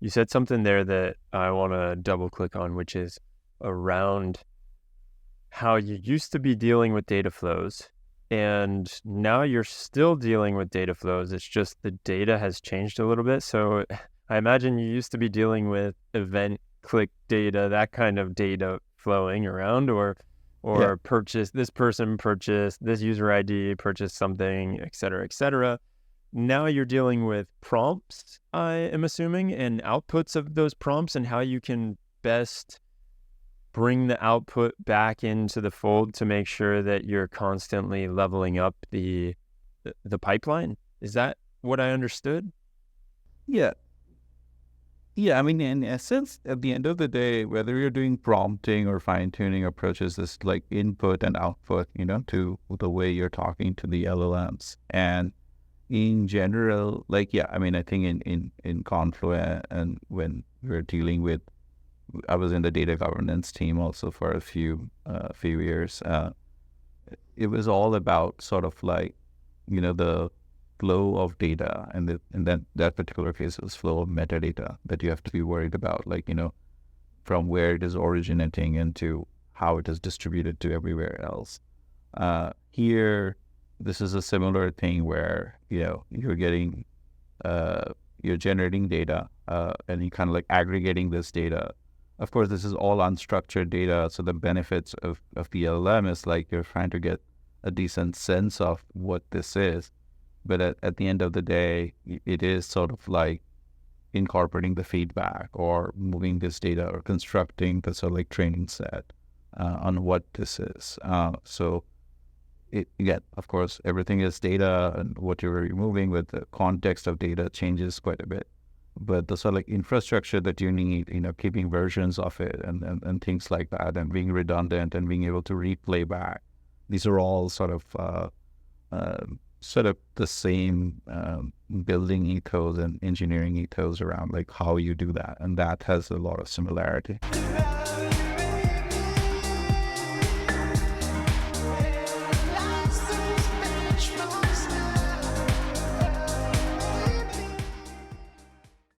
you said something there that I want to double click on, which is around how you used to be dealing with data flows and now you're still dealing with data flows. It's just the data has changed a little bit. So I imagine you used to be dealing with event click data, that kind of data flowing around, or Yeah. purchase, this person purchased, this user ID purchased something, et cetera, et cetera. Now you're dealing with prompts, I am assuming, and outputs of those prompts and how you can best bring the output back into the fold to make sure that you're constantly leveling up the pipeline. Is that what I understood? Yeah. Yeah, I mean, in essence, at the end of the day, whether you're doing prompting or fine-tuning approaches, is like input and output, to the way you're talking to the LLMs. And in general, like, yeah, I mean, I think in Confluent and when we were dealing with, I was in the data governance team also for a few years. It was all about sort of like, the flow of data, and in that particular case, it was flow of metadata that you have to be worried about, like, from where it is originating into how it is distributed to everywhere else. Here, this is a similar thing where, you're getting, you're generating data, and you kind of like aggregating this data. Of course, this is all unstructured data, so the benefits of the LLM is like you're trying to get a decent sense of what this is. But at the end of the day, it is sort of like incorporating the feedback or moving this data or constructing the sort of like training set on what this is. So again, of course, everything is data, and what you're removing with the context of data changes quite a bit. But the sort of like infrastructure that you need, keeping versions of it and things like that, and being redundant and being able to replay back, these are all sort of the same building ethos and engineering ethos around like how you do that, and that has a lot of similarity.